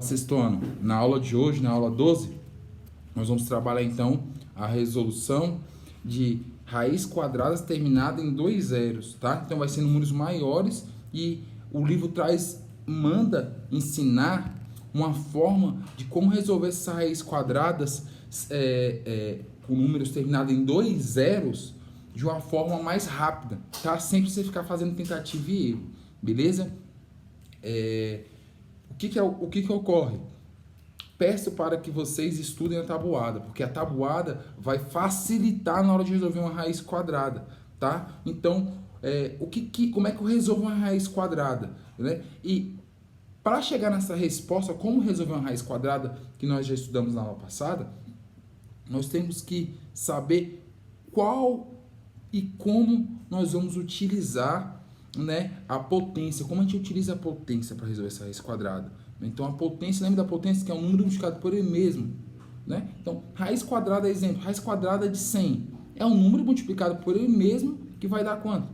Sexto ano, na aula de hoje, na aula 12, nós vamos trabalhar então a resolução de raiz quadrada terminada em dois zeros, tá? Então vai ser números maiores e o livro manda ensinar uma forma de como resolver essas raízes quadradas com números terminados em dois zeros de uma forma mais rápida, tá? Sempre você ficar fazendo tentativa e erro, beleza? O que ocorre? Peço para que vocês estudem a tabuada, porque a tabuada vai facilitar na hora de resolver uma raiz quadrada, tá? Então, como é que eu resolvo uma raiz quadrada, né? E para chegar nessa resposta, como resolver uma raiz quadrada, que nós já estudamos na aula passada, nós temos que saber qual e como nós vamos utilizar, né, a potência, como a gente utiliza a potência para resolver essa raiz quadrada. Então a potência, lembra da potência que é um número multiplicado por ele mesmo, né? Então raiz quadrada, exemplo, raiz quadrada de 100 é um número multiplicado por ele mesmo que vai dar quanto?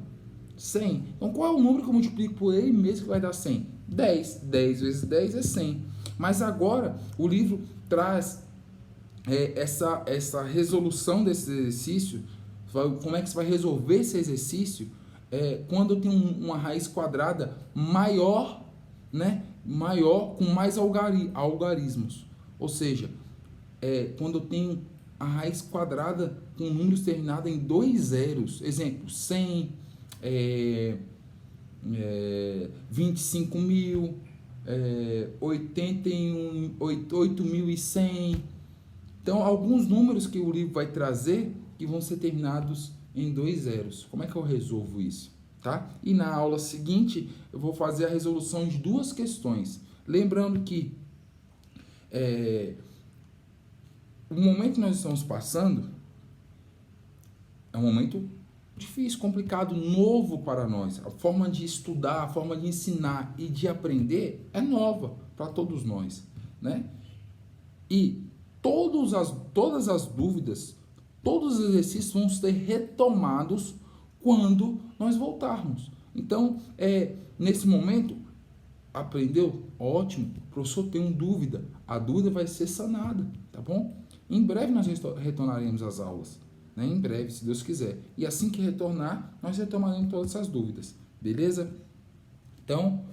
100. Então qual é o número que eu multiplico por ele mesmo que vai dar 100? 10. 10 vezes 10 é 100. Mas agora o livro traz essa resolução desse exercício. Como é que você vai resolver esse exercício quando eu tenho uma raiz quadrada maior, né? Maior com mais algarismos. Ou seja, quando eu tenho a raiz quadrada com números terminados em dois zeros. Exemplo, 100, 25 mil, 8.100. Então, alguns números que o livro vai trazer que vão ser terminados em dois zeros. Como é que eu resolvo isso? Tá? E na aula seguinte, eu vou fazer a resolução de duas questões. Lembrando que o momento que nós estamos passando é um momento difícil, complicado, novo para nós. A forma de estudar, a forma de ensinar e de aprender é nova para todos nós, né? E todas as dúvidas, todos os exercícios vão ser retomados quando nós voltarmos. Então, nesse momento, aprendeu? Ótimo. Professor, tenho dúvida. A dúvida vai ser sanada, tá bom? Em breve nós retornaremos às aulas, né? Em breve, se Deus quiser. E assim que retornar, nós retomaremos todas essas dúvidas, beleza? Então,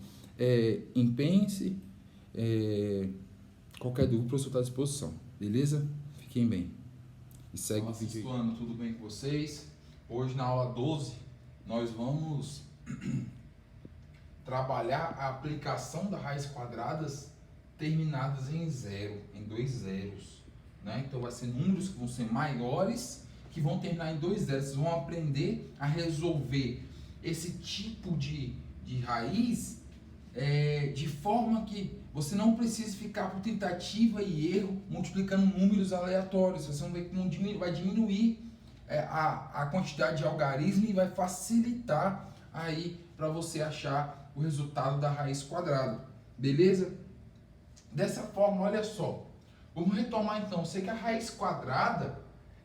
empenhe-se. Qualquer dúvida, o professor está à disposição, beleza? Fiquem bem. E segue o vídeo aí. Tudo bem com vocês? Hoje na aula 12 nós vamos trabalhar a aplicação das raízes quadradas terminadas em zero, em dois zeros, né? Então vai ser números que vão ser maiores, que vão terminar em dois zeros. Vocês vão aprender a resolver esse tipo de raiz de forma que você não precisa ficar por tentativa e erro multiplicando números aleatórios. Você vai diminuir a quantidade de algarismo e vai facilitar aí para você achar o resultado da raiz quadrada, beleza? Dessa forma, olha só, vamos retomar então. Sei que a raiz quadrada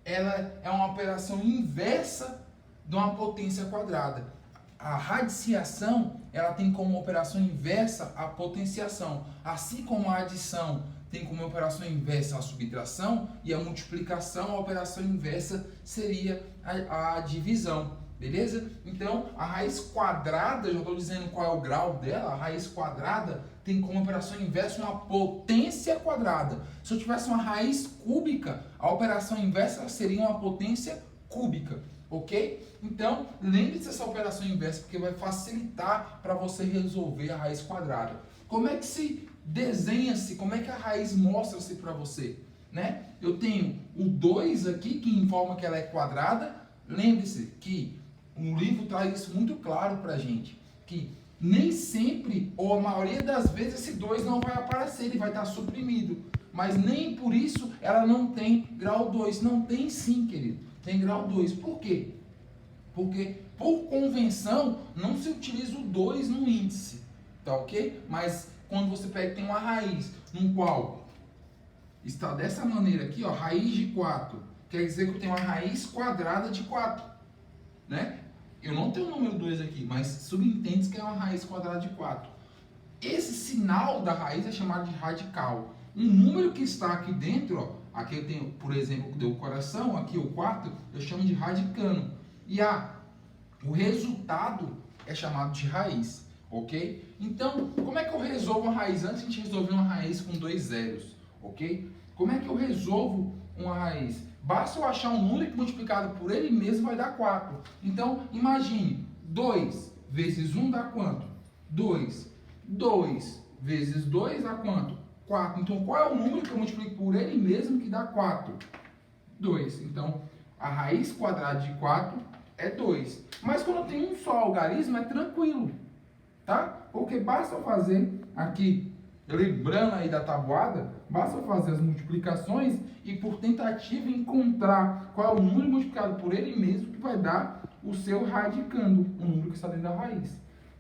ela é uma operação inversa de uma potência quadrada. A radiciação ela tem como operação inversa a potenciação, assim como a adição tem como operação inversa a subtração e a multiplicação, a operação inversa seria a divisão, beleza? Então, a raiz quadrada, já estou dizendo qual é o grau dela, a raiz quadrada tem como operação inversa uma potência quadrada. Se eu tivesse uma raiz cúbica, a operação inversa seria uma potência cúbica, ok? Então, lembre-se dessa operação inversa, porque vai facilitar para você resolver a raiz quadrada. Como é que se desenha-se, como é que a raiz mostra-se para você, né? Eu tenho o 2 aqui, que informa que ela é quadrada. Lembre-se que o livro traz isso muito claro para a gente, que nem sempre, ou a maioria das vezes, esse 2 não vai aparecer, ele vai estar suprimido. Mas nem por isso ela não tem grau 2. Não tem sim, querido. Tem grau 2. Por quê? Porque, por convenção, não se utiliza o 2 no índice, tá ok? Mas quando você pega, tem uma raiz, no qual está dessa maneira aqui, ó, raiz de 4, quer dizer que eu tenho uma raiz quadrada de 4, né? Eu não tenho o número 2 aqui, mas subentende que é uma raiz quadrada de 4. esse sinal da raiz é chamado de radical. Um número que está aqui dentro, ó, aqui eu tenho, por exemplo, o coração, aqui o quarto, eu chamo de radicano. E o resultado é chamado de raiz, ok? Então, como é que eu resolvo uma raiz? Antes a gente resolver uma raiz com 2 zeros, ok? Como é que eu resolvo uma raiz? Basta eu achar um número que multiplicado por ele mesmo vai dar 4. Então, imagine, 2 vezes 1 dá quanto? 2. 2 vezes 2 dá quanto? 4. Então, qual é o número que eu multiplico por ele mesmo que dá 4? 2. Então, a raiz quadrada de 4 é 2. Mas quando eu tenho um só algarismo, é tranquilo, tá? Porque basta eu fazer aqui, lembrando aí da tabuada, basta eu fazer as multiplicações e por tentativa encontrar qual é o número multiplicado por ele mesmo que vai dar o seu radicando, o número que está dentro da raiz.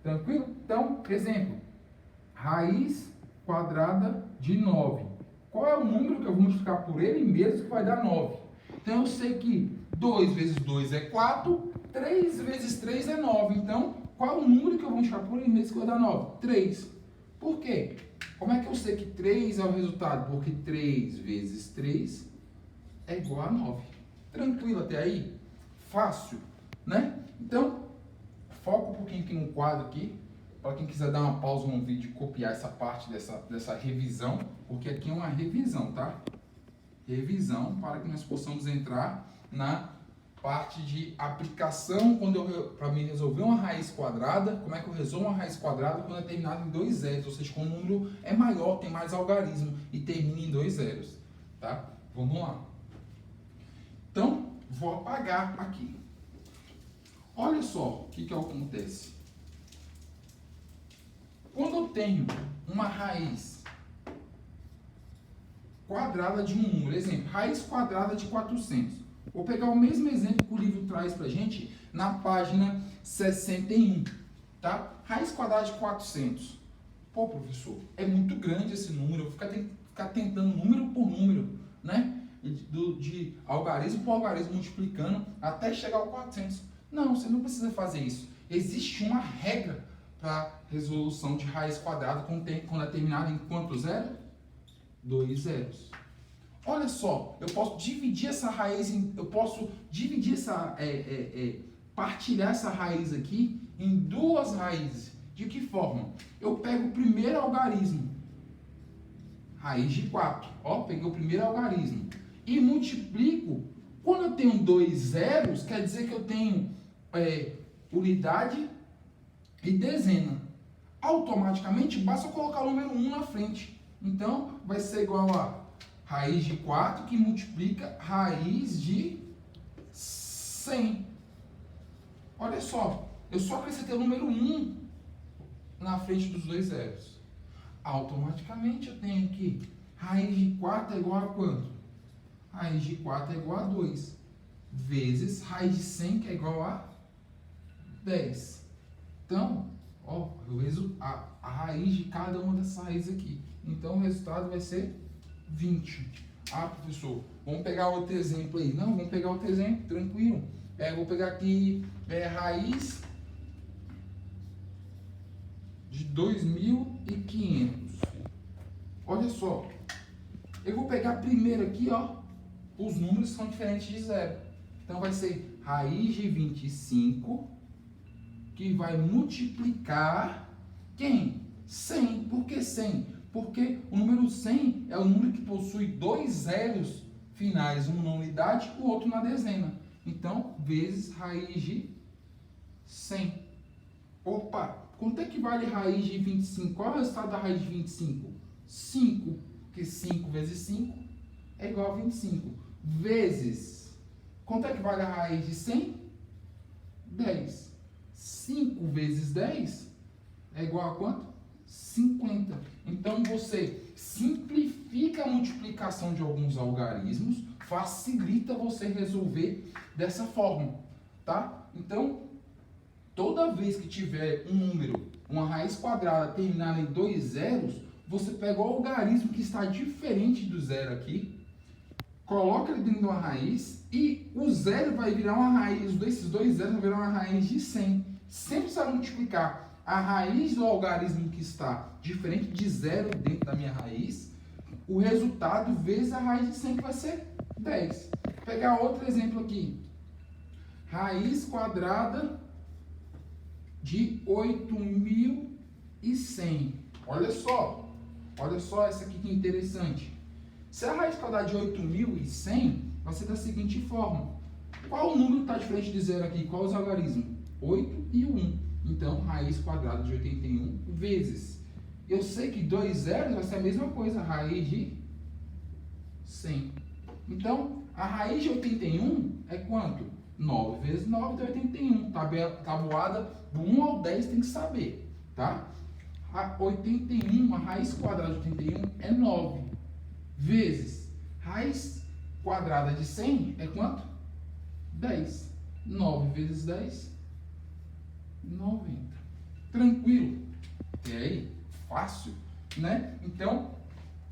Tranquilo? Então, exemplo, raiz quadrada de 9. Qual é o número que eu vou multiplicar por ele mesmo que vai dar 9? Então, eu sei que 2 vezes 2 é 4, 3 vezes 3 é 9. Então, qual é o número que eu vou multiplicar por ele mesmo que vai dar 9? 3. Por quê? Como é que eu sei que 3 é o resultado? Porque 3 vezes 3 é igual a 9. Tranquilo até aí? Fácil, né? Então, foca um pouquinho aqui no quadro aqui, para quem quiser dar uma pausa no vídeo e copiar essa parte dessa revisão, porque aqui é uma revisão, tá? Revisão para que nós possamos entrar na parte de aplicação, para mim resolver uma raiz quadrada, como é que eu resolvo uma raiz quadrada quando é terminado em 2 zeros, ou seja, quando o número é maior, tem mais algarismo e termina em 2 zeros, tá? Vamos lá. Então, vou apagar aqui. Olha só o que acontece. Quando eu tenho uma raiz quadrada de um número, exemplo, raiz quadrada de 400. Vou pegar o mesmo exemplo que o livro traz pra gente na página 61, tá? Raiz quadrada de 400. Pô, professor, é muito grande esse número, eu vou ficar tentando número por número, né? De algarismo por algarismo, multiplicando até chegar ao 400. Não, você não precisa fazer isso. Existe uma regra para resolução de raiz quadrada quando é terminada em quanto zero? 2 zeros. Olha só, eu posso dividir essa raiz, partilhar essa raiz aqui em 2 raízes. De que forma? Eu pego o primeiro algarismo, raiz de 4. Ó, peguei o primeiro algarismo e multiplico. Quando eu tenho 2 zeros, quer dizer que eu tenho unidade e dezena. Automaticamente, basta eu colocar o número 1 na frente. Então, vai ser igual a raiz de 4 que multiplica raiz de 100. Olha só, eu só acrescentei o número 1 na frente dos 2 zeros. Automaticamente, eu tenho aqui raiz de 4 é igual a quanto? Raiz de 4 é igual a 2. Vezes raiz de 100, que é igual a 10. Então, ó, a raiz de cada uma dessas raízes aqui. Então, o resultado vai ser 20. Ah, professor, vamos pegar outro exemplo aí. Não, vamos pegar outro exemplo, tranquilo. Vou pegar aqui raiz de 2.500. Olha só. Eu vou pegar primeiro aqui, ó. Os números são diferentes de zero. Então, vai ser raiz de 25, que vai multiplicar quem? 100. Por que 100? Porque o número 100 é o número que possui 2 zeros finais, um na unidade e o outro na dezena. Então, vezes raiz de 100. Opa, quanto é que vale raiz de 25? Qual é o resultado da raiz de 25? 5, porque 5 vezes 5 é igual a 25. Vezes, quanto é que vale a raiz de 100? 10. 5 vezes 10 é igual a quanto? 50. Então, você simplifica a multiplicação de alguns algarismos, facilita você resolver dessa forma, tá? Então, toda vez que tiver um número, uma raiz quadrada terminada em 2 zeros, você pega o algarismo que está diferente do zero aqui, coloca ele dentro de uma raiz e o zero vai virar uma raiz, desses 2 zeros vai virar uma raiz de 100. Sempre você vai multiplicar a raiz do algarismo que está diferente de 0 dentro da minha raiz, o resultado vezes a raiz de 100, que vai ser 10. Vou pegar outro exemplo aqui. Raiz quadrada de 8.100. Olha só essa aqui que interessante. Se a raiz quadrada de 8.100, vai ser da seguinte forma. Qual o número está diferente de 0 aqui? Qual os algarismos? 8 e 1. Então, raiz quadrada de 81 vezes. Eu sei que 2 zeros vai ser a mesma coisa, raiz de 100. Então, a raiz de 81 é quanto? 9 vezes 9 dá 81. Tabuada do 1 ao 10 tem que saber, tá? A 81, a raiz quadrada de 81 é 9. Vezes raiz quadrada de 100 é quanto? 10. 9 vezes 10, 90. Tranquilo? Até aí? Fácil, né? Então,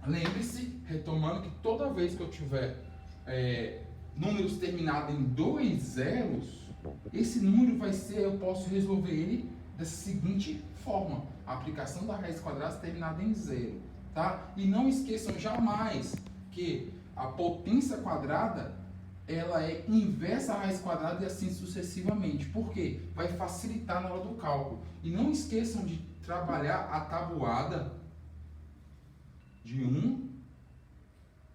lembre-se, retomando, que toda vez que eu tiver números terminados em 2 zeros, esse número vai ser, eu posso resolver ele dessa seguinte forma: a aplicação da raiz quadrada terminada em 0, tá? E não esqueçam jamais que a potência quadrada, ela é inversa à raiz quadrada e assim sucessivamente. Por quê? Vai facilitar na hora do cálculo. E não esqueçam de trabalhar a tabuada de 1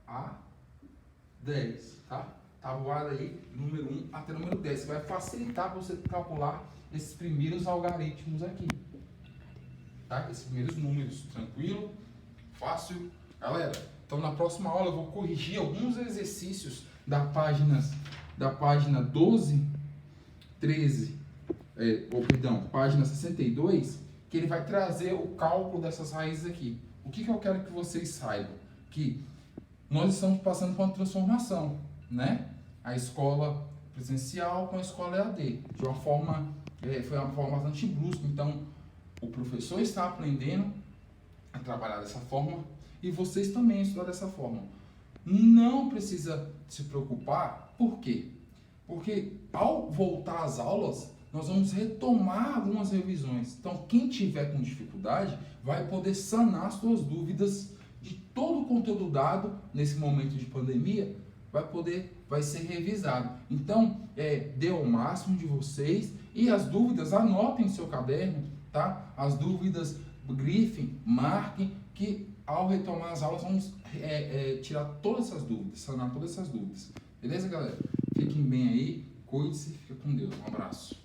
a 10, tá? Tabuada aí, número 1 até número 10. Vai facilitar para você calcular esses primeiros algarismos aqui, tá? Esses primeiros números, tranquilo? Fácil? Galera, então na próxima aula eu vou corrigir alguns exercícios da página 12, 13, página 62, que ele vai trazer o cálculo dessas raízes aqui. O que eu quero que vocês saibam? Que nós estamos passando por uma transformação, né? A escola presencial com a escola EAD, de uma forma, foi uma forma bastante brusca. Então, o professor está aprendendo a trabalhar dessa forma e vocês também estudam dessa forma. Não precisa se preocupar, por quê? Porque ao voltar às aulas, nós vamos retomar algumas revisões. Então, quem tiver com dificuldade, vai poder sanar suas dúvidas de todo o conteúdo dado nesse momento de pandemia, vai ser revisado. Então, dê o máximo de vocês e as dúvidas, anotem no seu caderno, tá? As dúvidas, grifem, marquem, que ao retomar as aulas, vamos tirar todas essas dúvidas, sanar todas essas dúvidas. Beleza, galera? Fiquem bem aí, cuide-se, fica com Deus. Um abraço.